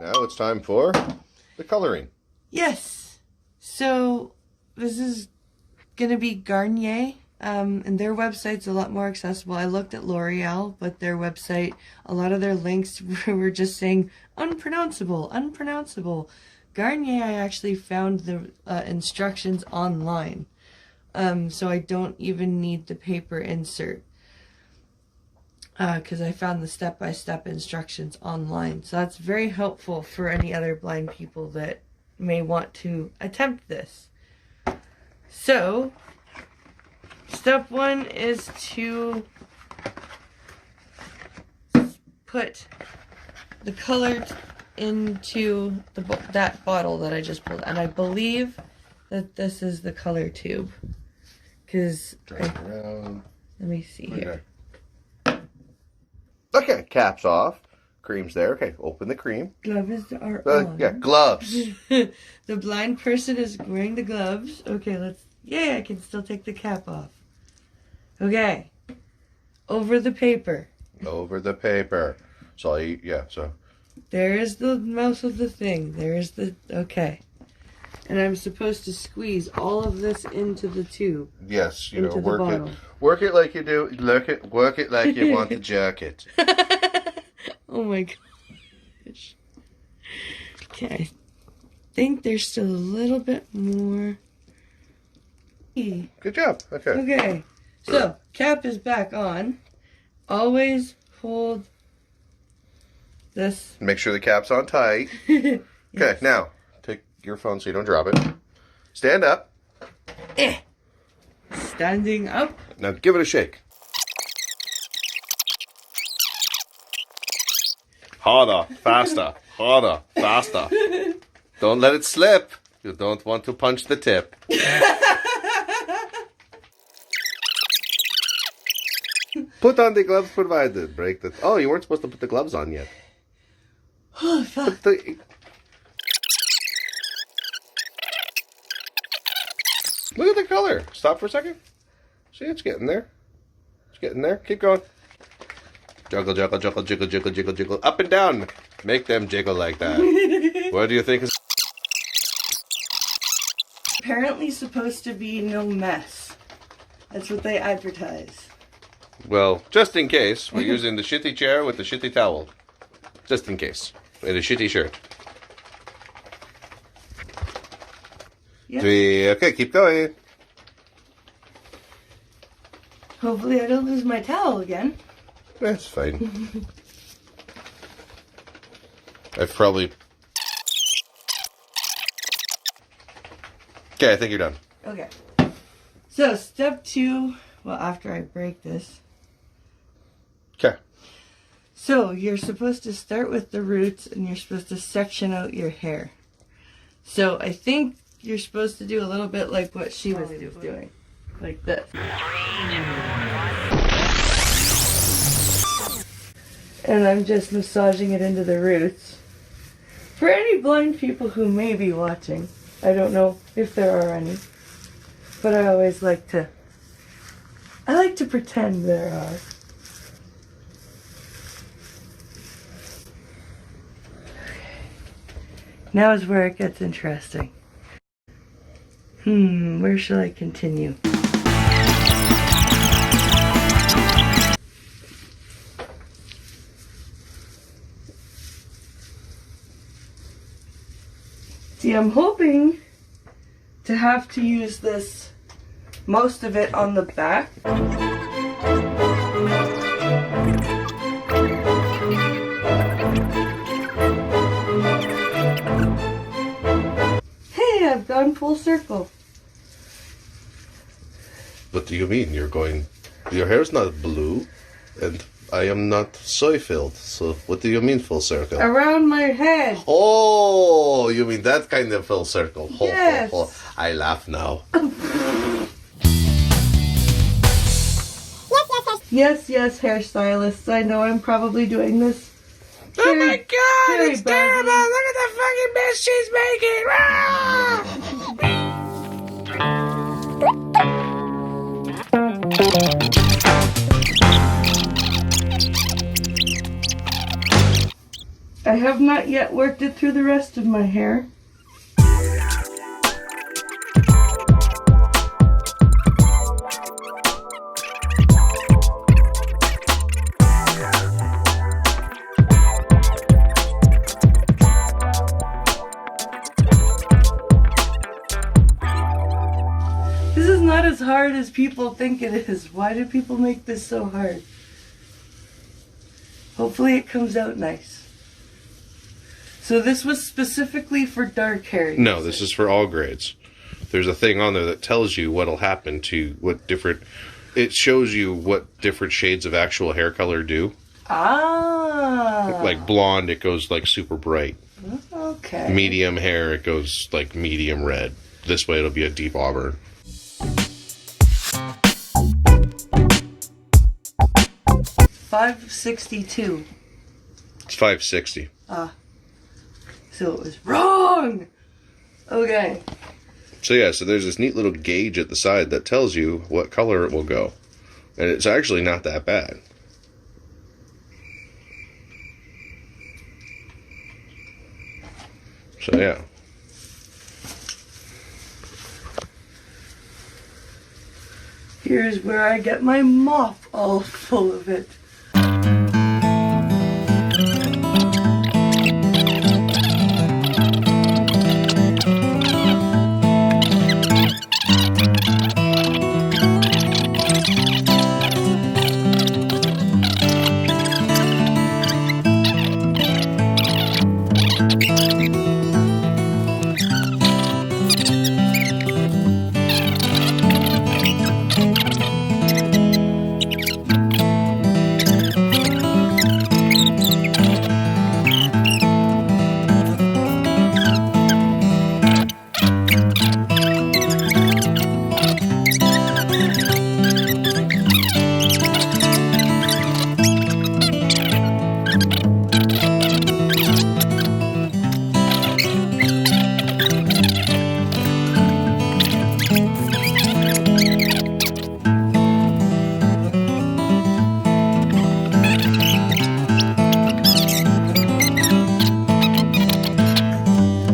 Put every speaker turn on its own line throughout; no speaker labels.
Now it's time for the coloring.
Yes. So this is gonna be Garnier, and their website's a lot more accessible. I looked at L'Oreal, but their website, a lot of their links were just saying unpronounceable, unpronounceable. Garnier, I actually found the instructions online, so I don't even need the paper insert. Because I found the step-by-step instructions online. So that's very helpful for any other blind people that may want to attempt this. So, step one is to put the color into that bottle that I just pulled. And I believe that this is the color tube. Because, let me see here.
Okay, cap's off. Cream's there. Okay, open the cream.
Gloves are on.
Yeah, gloves.
The blind person is wearing the gloves. Okay, yeah, I can still take the cap off. Okay. Over the paper.
Over the paper. So, so.
There is the mouth of the thing. Okay. And I'm supposed to squeeze all of this into the tube.
Yes,
into the bottle.
Work it like you do. Work it like you want to jerk it.
Oh my gosh. Okay. I think there's still a little bit more.
Good job. Okay.
Okay. So, cap is back on. Always hold this.
Make sure the cap's on tight.
Yes.
Okay, now, take your phone so you don't drop it. Stand up.
Standing up.
Now give it a shake. Harder, faster, harder, faster. Don't let it slip. You don't want to punch the tip. Put on the gloves provided. Break the... Oh, you weren't supposed to put the gloves on yet.
Oh, fuck.
Look at the color. Stop for a second. See, it's getting there. It's getting there. Keep going. Juggle, juggle, juggle, jiggle, jiggle, jiggle, jiggle. Up and down. Make them jiggle like that. What do you think is...
Apparently supposed to be no mess. That's what they advertise.
Well, just in case, we're using the shitty chair with the shitty towel. Just in case. And a shitty shirt.
Yep.
3. Okay, keep going.
Hopefully I don't lose my towel again.
That's fine. I've probably... Okay, I think you're done.
Okay. So, step 2, well, after I break this.
Okay.
So, you're supposed to start with the roots and you're supposed to section out your hair. So, I think you're supposed to do a little bit like what she was doing. Like this. And I'm just massaging it into the roots. For any blind people who may be watching, I don't know if there are any, but I always like to pretend there are. Now is where it gets interesting. Where shall I continue? See, I'm hoping to have to use this, most of it on the back. Hey, I've gone full circle.
What do you mean? You're going... Your hair's not blue, and I am not soy-filled. So what do you mean full circle?
Around my head.
Oh, you mean that kind of full circle. Ho,
Yes.
ho, ho. I laugh now.
Yes, hairstylists. I know I'm probably doing this.
Oh my god,
very
it's
badly.
terrible! Look at the fucking mess she's making! Ah!
I have not yet worked it through the rest of my hair. This is not as hard as people think it is. Why do people make this so hard? Hopefully it comes out nice. So this was specifically for dark hair?
No, this is for all grades. There's a thing on there that tells you what'll happen to what different... It shows you what different shades of actual hair color do.
Ah.
Like blonde, it goes like super bright.
Okay.
Medium hair, it goes like medium red. This way it'll be a deep auburn.
$5.62.
It's $5.60.
So it was wrong. Okay.
So yeah, so there's this neat little gauge at the side that tells you what color it will go. And it's actually not that bad. So yeah.
Here's where I get my mop all full of it.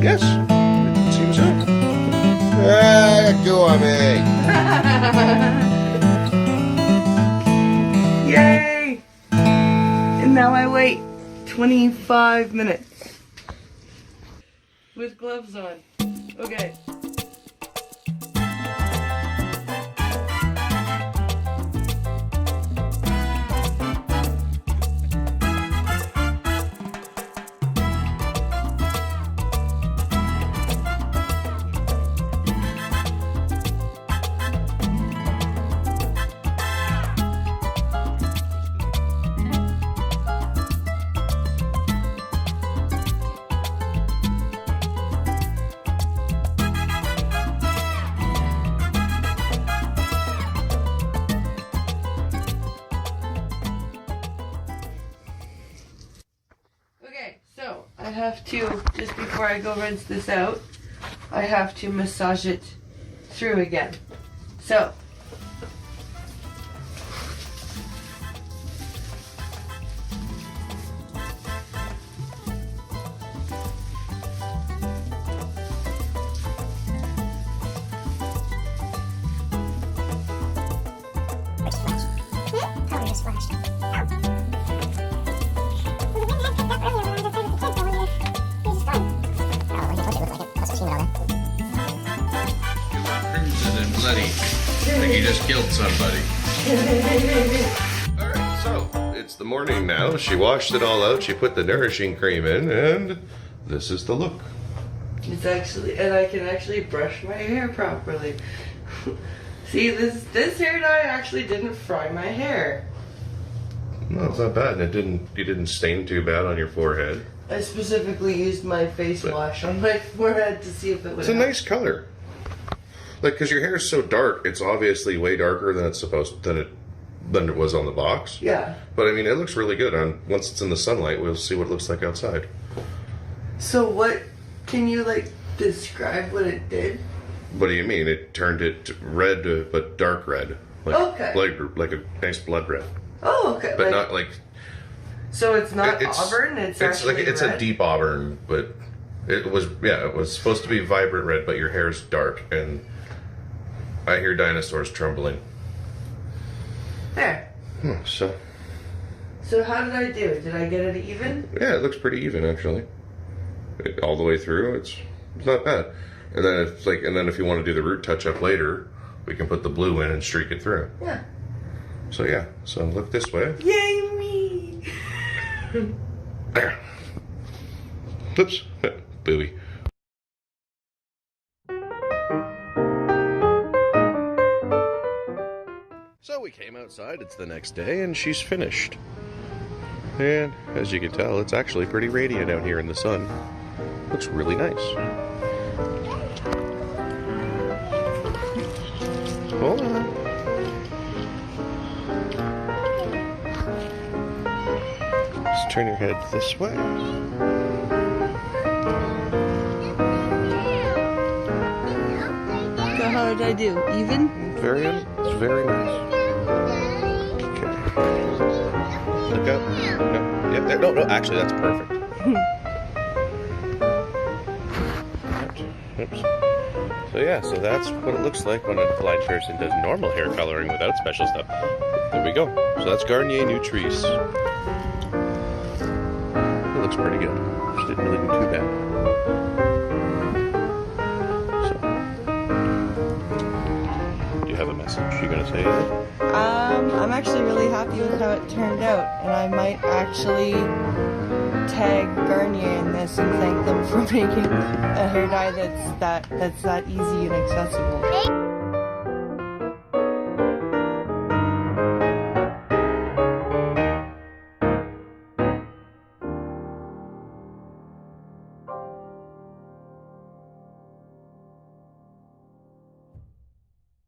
Yes, it seems so. Go on me.
Yay! And now I wait 25 minutes. With gloves on. Okay. Okay, so I have to, just before I go rinse this out, I have to massage it through again. So,
Color just flashed.
Crimson and bloody. Like you just killed somebody. Alright, so it's the morning now. She washed it all out. She put the nourishing cream in, and this is the look.
it's actually, and I can actually brush my hair properly. See, this hair dye actually didn't fry my hair.
No, it's not bad. And you didn't stain too bad on your forehead.
I specifically used my face wash on my forehead to see if it would
It's a nice color. Like, because your hair is so dark, it's obviously way darker than it's supposed than it was on the box.
Yeah.
But I mean, it looks really good. Once it's in the sunlight, we'll see what it looks like outside.
So what, can you like describe what it did?
What do you mean? It turned it red, but dark red. Like
Okay.
like a nice blood red.
Oh, okay.
But
like,
not like...
So it's not auburn. It's actually
it's
red?
a deep auburn, but it was supposed to be vibrant red, but your hair's dark, and I hear dinosaurs trembling.
There.
So
how did I do? Did I get it even?
yeah, it looks pretty even actually. All the way through, it's not bad. And then if you want to do the root touch up later, we can put the blue in and streak it through.
Yeah.
So yeah, so look this way.
Yay me!
There. Oops. Booey. So we came outside, it's the next day, and she's finished. And as you can tell, it's actually pretty radiant out here in the sun. Looks really nice. Hold on. Just turn your head this way.
So how did I do? Even?
It's very nice. Okay. Look up. No. Yeah, there. No, actually, that's perfect. Oops. So yeah, so that's what it looks like when a blind person does normal hair coloring without special stuff. There we go. So that's Garnier Nutrice. It looks pretty good. Just didn't really do too bad. Do you have a message? You gonna say anything?
I'm actually really happy with how it turned out, and I might actually tag Garnier in this and thank them for making a hair dye that's that easy and accessible.